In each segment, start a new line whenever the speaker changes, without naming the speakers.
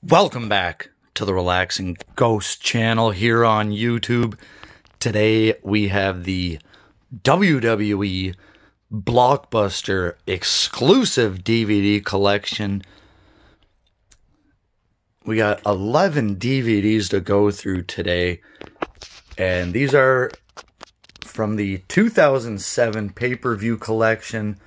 Welcome back to the Relaxing Ghost channel here on YouTube. Today we have the WWE Blockbuster exclusive DVD collection. We got 11 DVDs to go through today, and these are from the 2007 pay-per-view collection.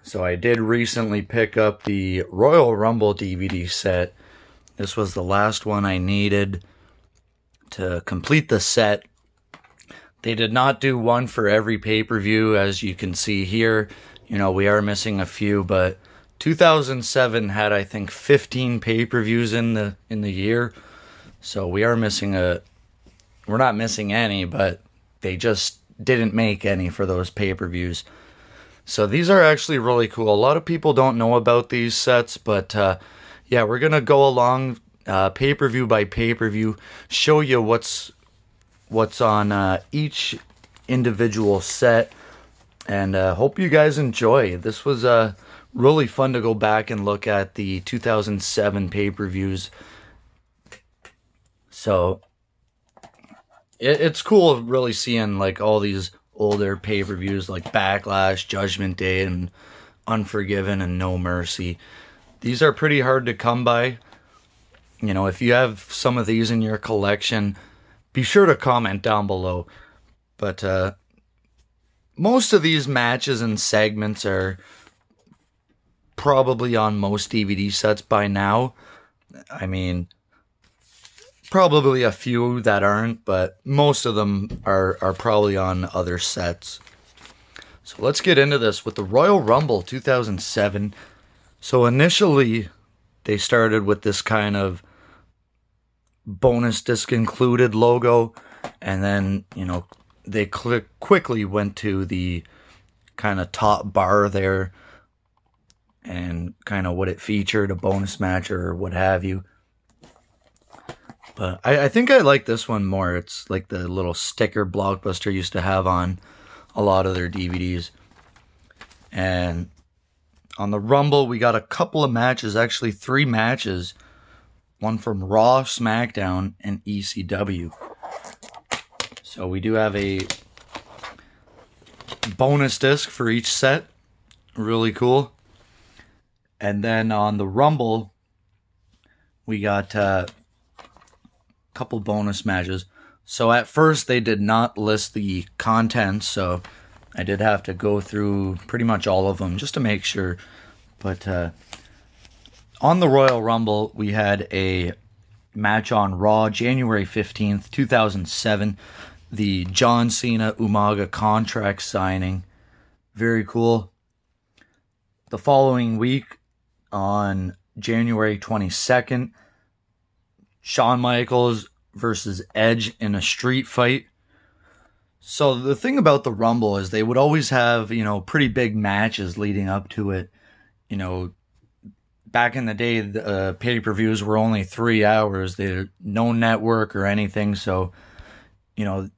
So I did recently pick up the Royal Rumble DVD set. This was the last one I needed to complete the set. They did not do one for every pay-per-view, as you can see here. You know, we are missing a few, but 2007 had, I think, 15 pay-per-views in the year. So we are missing we're not missing any, but they just didn't make any for those pay-per-views. So these are actually really cool. A lot of people don't know about these sets, but yeah, we're going to go along pay-per-view by pay-per-view, show you what's on each individual set, and hope you guys enjoy. This was really fun to go back and look at the 2007 pay-per-views. So it's cool really seeing like all these older pay-per-views like Backlash, Judgment Day, and Unforgiven, and No Mercy. These are pretty hard to come by. You know, if you have some of these in your collection, be sure to comment down below. But most of these matches and segments are probably on most DVD sets by now. I mean, probably a few that aren't, but most of them are probably on other sets. So let's get into this with the Royal Rumble 2007. So initially, they started with this kind of bonus disc included logo, and then, you know, they quickly went to the kind of top bar there and kind of what it featured, a bonus match or what have you. But I think I like this one more. It's like the little sticker Blockbuster used to have on a lot of their DVDs. And on the Rumble, we got a couple of matches, actually 3 matches. One from Raw, SmackDown, and ECW. So we do have a bonus disc for each set. Really cool. And then on the Rumble, we got couple bonus matches. So at first they did not list the contents, so I did have to go through pretty much all of them just to make sure. But on the Royal Rumble, we had a match on Raw, January 15th, 2007. The John Cena Umaga contract signing. Very cool. The following week, on January 22nd, Shawn Michaels versus Edge in a street fight. So the thing about the Rumble is they would always have, you know, pretty big matches leading up to it. You know, back in the day, the pay-per-views were only 3 hours. There's no network or anything. So, you know,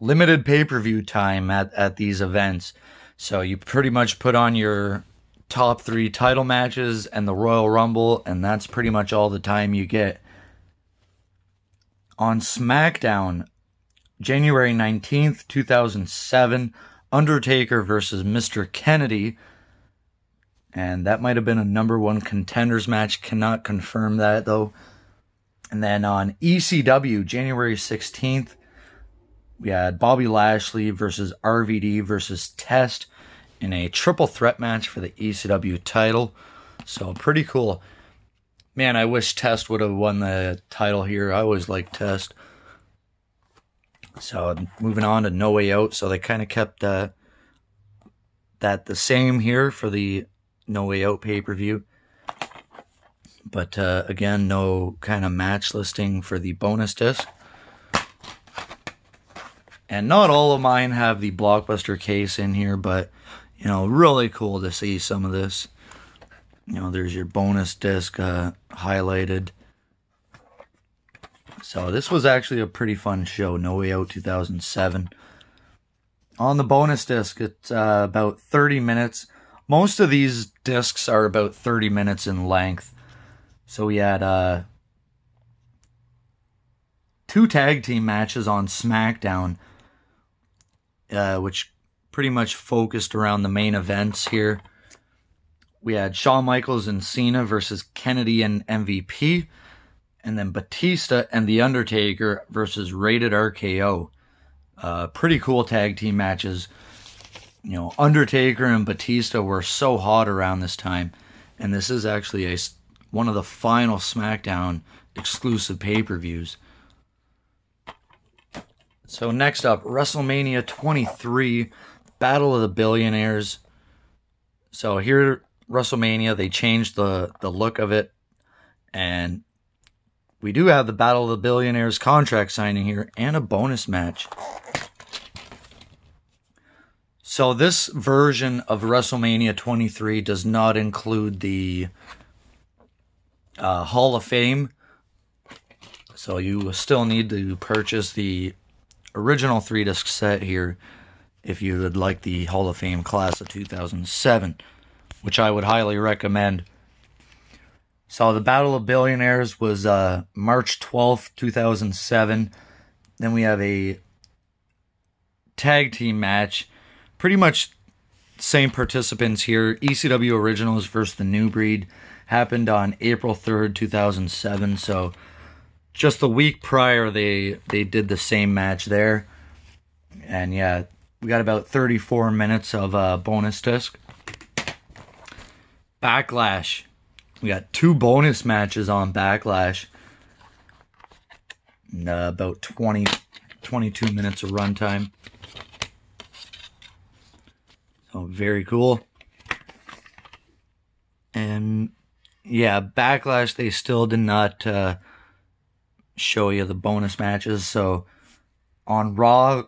limited pay-per-view time at these events. So you pretty much put on your top 3 title matches and the Royal Rumble, and that's pretty much all the time you get. On SmackDown, January 19th, 2007, Undertaker versus Mr. Kennedy. And that might have been a #1 contenders match. Cannot confirm that, though. And then on ECW, January 16th, we had Bobby Lashley versus RVD versus Test in a triple threat match for the ECW title. So pretty cool. Man, I wish Test would have won the title here. I always liked Test. So moving on to No Way Out. So they kind of kept that the same here for the No Way Out pay-per-view. But again, no kind of match listing for the bonus disc. And not all of mine have the Blockbuster case in here, but, you know, really cool to see some of this. You know, there's your bonus disc highlighted. So this was actually a pretty fun show, No Way Out 2007. On the bonus disc, it's about 30 minutes. Most of these discs are about 30 minutes in length. So we had 2 tag team matches on SmackDown, which pretty much focused around the main events here. We had Shawn Michaels and Cena versus Kennedy and MVP, and then Batista and The Undertaker versus Rated RKO. Pretty cool tag team matches. You know, Undertaker and Batista were so hot around this time, and this is actually one of the final SmackDown exclusive pay-per-views. So next up, WrestleMania 23, Battle of the Billionaires. So here, WrestleMania, they changed the look of it, and we do have the Battle of the Billionaires contract signing here and a bonus match. So this version of WrestleMania 23 does not include the Hall of Fame, so you still need to purchase the original 3-disc set here if you would like the Hall of Fame class of 2007, which I would highly recommend. So the Battle of Billionaires was March 12th, 2007. Then we have a tag team match. Pretty much same participants here. ECW Originals versus the New Breed happened on April 3rd, 2007. So just the week prior, they did the same match there. And yeah, we got about 34 minutes of bonus disc. Backlash. We got 2 bonus matches on Backlash. And, about 22 minutes of runtime. So very cool. And yeah, Backlash, they still did not show you the bonus matches. So on Raw,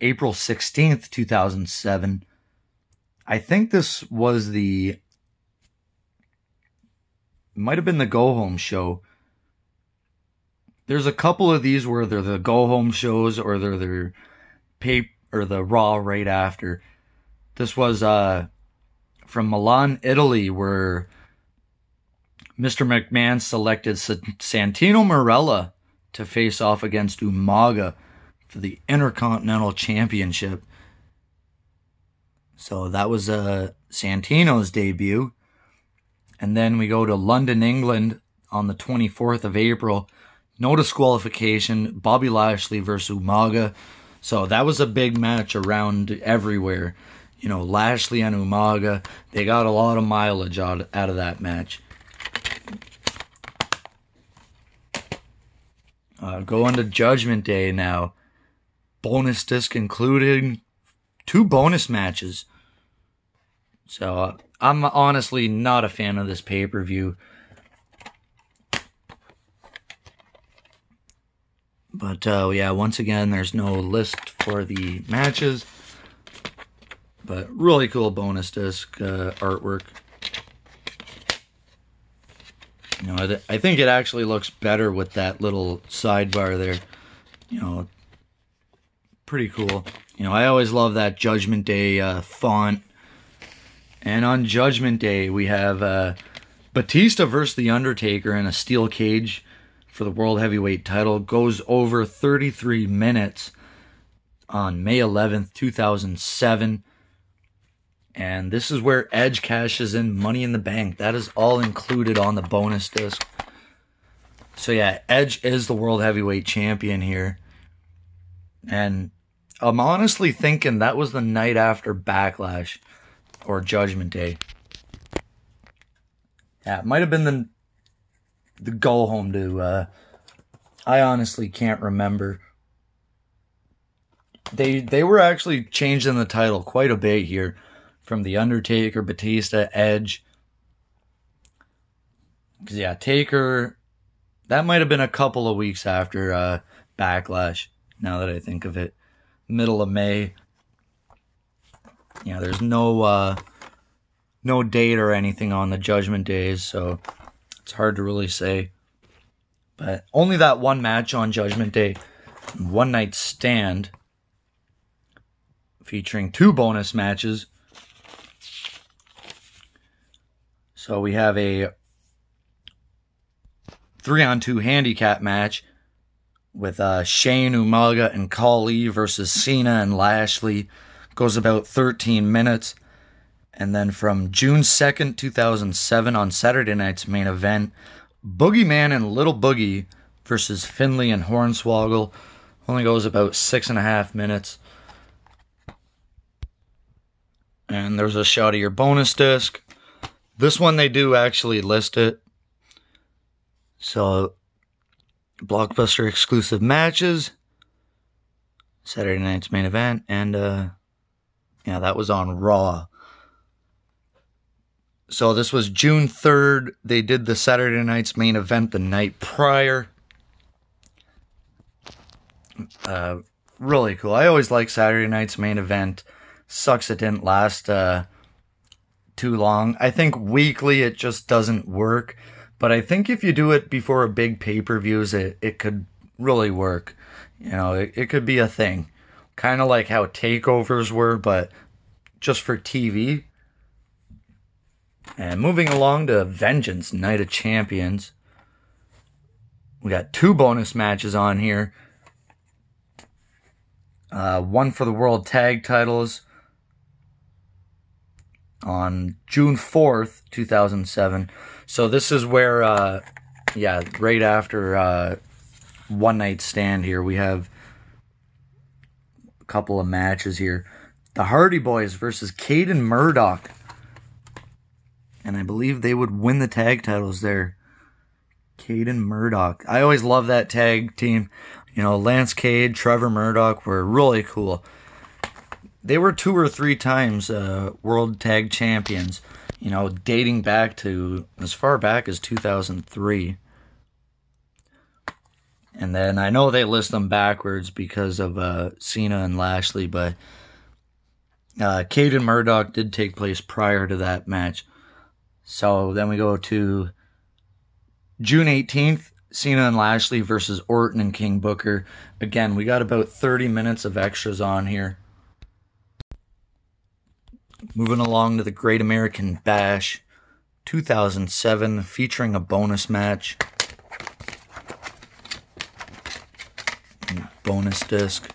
April 16th, 2007, I think this was might have been the Go Home show. There's a couple of these where they're the Go Home shows or they're their the Raw right after. This was from Milan, Italy, where Mr. McMahon selected Santino Marella to face off against Umaga for the Intercontinental Championship. So that was Santino's debut. And then we go to London, England on the 24th of April. No disqualification. Bobby Lashley versus Umaga. So that was a big match around everywhere. You know, Lashley and Umaga, they got a lot of mileage out of that match. Going to Judgment Day now. Bonus disc including 2 bonus matches. So I'm honestly not a fan of this pay-per-view. But yeah, once again, there's no list for the matches. But really cool bonus disc artwork. You know, I think it actually looks better with that little sidebar there. You know, pretty cool. You know, I always love that Judgment Day font. And on Judgment Day, we have Batista versus The Undertaker in a steel cage for the World Heavyweight title. Goes over 33 minutes on May 11th, 2007. And this is where Edge cashes in Money in the Bank. That is all included on the bonus disc. So yeah, Edge is the World Heavyweight Champion here. And I'm honestly thinking that was the night after Backlash or Judgment Day. Yeah, it might have been the go home to I honestly can't remember. They were actually changing the title quite a bit here. From The Undertaker, Batista, Edge. Because, yeah, Taker, that might have been a couple of weeks after Backlash, now that I think of it. Middle of May. Yeah, there's no date or anything on the Judgment Days, so it's hard to really say. But only that one match on Judgment Day, One Night Stand, featuring 2 bonus matches. So we have a 3-on-2 handicap match with Shane, Umaga, and Khali versus Cena and Lashley. Goes about 13 minutes. And then from June 2nd, 2007, on Saturday night's main event, Boogeyman and Little Boogie versus Finlay and Hornswoggle. Only goes about 6.5 minutes. And there's a shot of your bonus disc. This one they do actually list it. So, Blockbuster exclusive matches. Saturday night's main event. And, yeah, that was on Raw. So this was June 3rd. They did the Saturday night's main event the night prior. Really cool. I always like Saturday night's main event. Sucks it didn't last too long. I think weekly it just doesn't work. But I think if you do it before a big pay-per-views, it could really work. You know, it could be a thing. Kind of like how takeovers were, but just for TV. And moving along to Vengeance Night of Champions. We got 2 bonus matches on here. One for the World Tag Titles on June 4th, 2007. So this is where, yeah, right after One Night Stand here, we have a couple of matches here. The Hardy Boys versus Cade and Murdoch. And I believe they would win the tag titles there. Cade and Murdoch. I always love that tag team. You know, Lance Cade, Trevor Murdoch were really cool. They were 2 or 3 times World Tag Champions. You know, dating back to as far back as 2003. And then I know they list them backwards because of Cena and Lashley, but Cade and Murdoch did take place prior to that match. So then we go to June 18th, Cena and Lashley versus Orton and King Booker. Again, we got about 30 minutes of extras on here. Moving along to the Great American Bash 2007, featuring a bonus match. And bonus disc.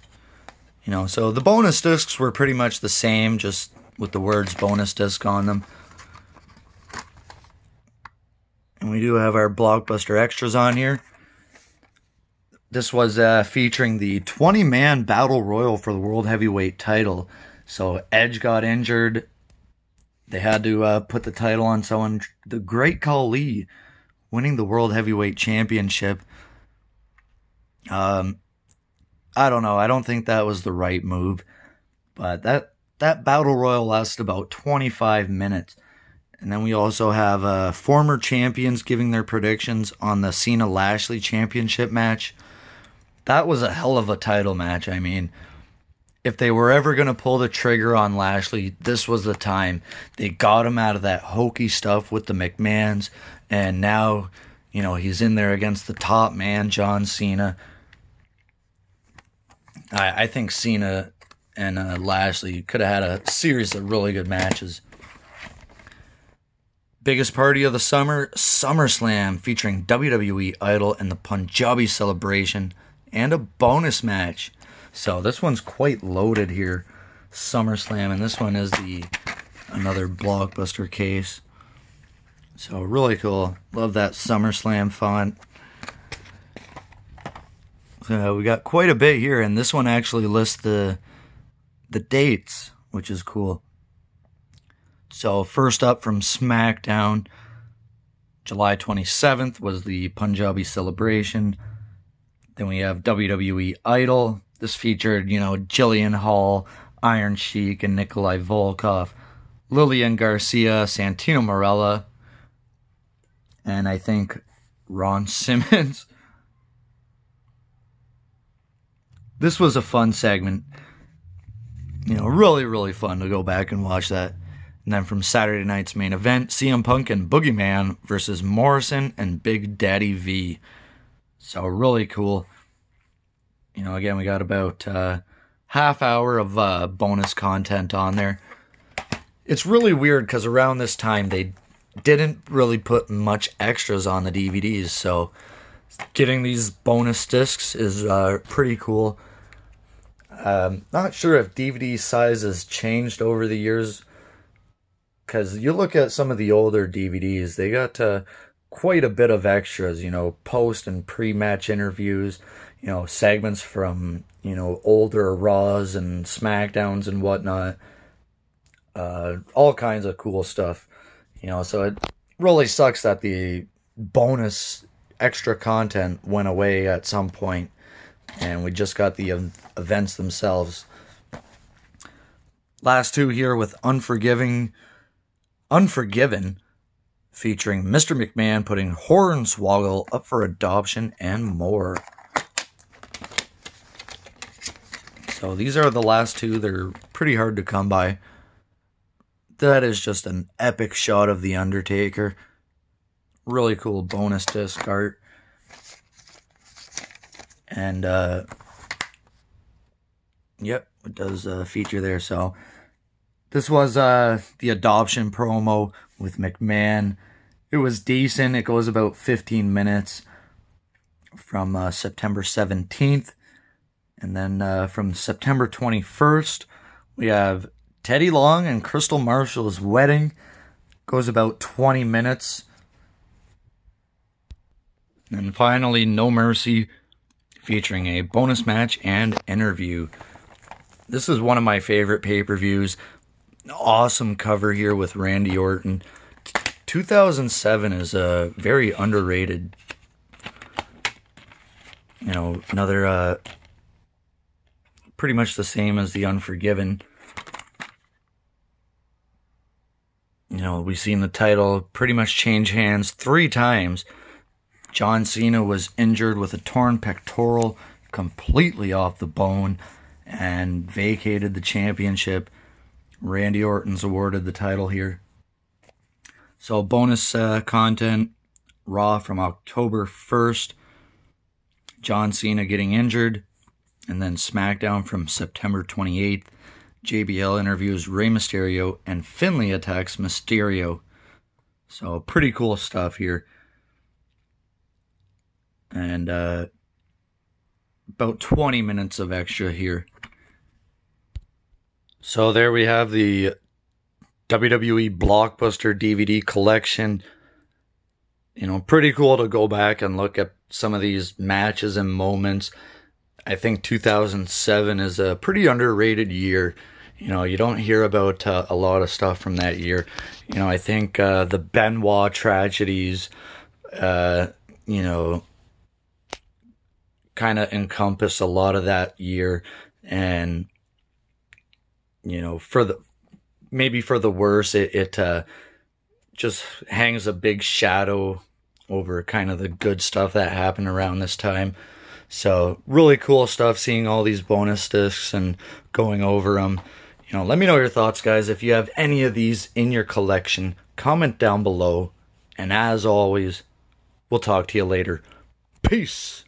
You know, so the bonus discs were pretty much the same, just with the words bonus disc on them. And we do have our Blockbuster extras on here. This was featuring the 20-man Battle Royal for the World Heavyweight title. So Edge got injured. They had to put the title on someone. The Great Khali winning the World Heavyweight Championship. I don't know. I don't think that was the right move. But that Battle Royal lasted about 25 minutes. And then we also have former champions giving their predictions on the Cena-Lashley Championship match. That was a hell of a title match. I mean, if they were ever going to pull the trigger on Lashley, this was the time. They got him out of that hokey stuff with the McMahons. And now, you know, he's in there against the top man, John Cena. I think Cena and Lashley could have had a series of really good matches. Biggest party of the summer, Summerslam, featuring WWE Idol and the Punjabi Celebration, and a bonus match. So this one's quite loaded here, Summerslam, and this one is another Blockbuster case. So really cool. Love that Summerslam font. We got quite a bit here, and this one actually lists the dates, which is cool. So first up from SmackDown, July 27th was the Punjabi Celebration. Then we have WWE Idol. This featured, you know, Jillian Hall, Iron Sheik, and Nikolai Volkov, Lillian Garcia, Santino Marella, and I think Ron Simmons. This was a fun segment. You know, really, really fun to go back and watch that. And then from Saturday night's main event, CM Punk and Boogeyman versus Morrison and Big Daddy V. So really cool. You know, again, we got about half hour of bonus content on there. It's really weird because around this time they didn't really put much extras on the DVDs. So getting these bonus discs is pretty cool. Not sure if DVD size has changed over the years, because you look at some of the older DVDs, they got quite a bit of extras, you know, post and pre-match interviews, you know, segments from, you know, older Raws and SmackDowns and whatnot. All kinds of cool stuff, you know, so it really sucks that the bonus extra content went away at some point, and we just got the events themselves. Last two here with Unforgiven, featuring Mr. McMahon putting Hornswoggle up for adoption and more. So these are the last two. They're pretty hard to come by. That is just an epic shot of The Undertaker. Really cool bonus disc art. And, yep, it does feature there. So this was the adoption promo with McMahon. It was decent. It goes about 15 minutes from September 17th. And then from September 21st, we have Teddy Long and Crystal Marshall's wedding. Goes about 20 minutes. And finally, No Mercy, featuring a bonus match and interview. This is one of my favorite pay-per-views. Awesome cover here with Randy Orton. 2007 is a very underrated, you know, another pretty much the same as the Unforgiven. You know, we've seen the title pretty much change hands 3 times. John Cena was injured with a torn pectoral, completely off the bone, and vacated the championship. Randy Orton's awarded the title here. So bonus content, Raw from October 1st, John Cena getting injured. And then SmackDown from September 28th, JBL interviews Rey Mysterio and Finlay attacks Mysterio. So pretty cool stuff here. And about 20 minutes of extra here. So there we have the WWE Blockbuster DVD collection. You know, pretty cool to go back and look at some of these matches and moments. I think 2007 is a pretty underrated year. You know, you don't hear about a lot of stuff from that year. You know, I think the Benoit tragedies, you know, kind of encompass a lot of that year. And, you know, maybe for the worse, it just hangs a big shadow over kind of the good stuff that happened around this time. So really cool stuff, seeing all these bonus discs and going over them. You know, let me know your thoughts, guys. If you have any of these in your collection, comment down below. And as always, we'll talk to you later. Peace.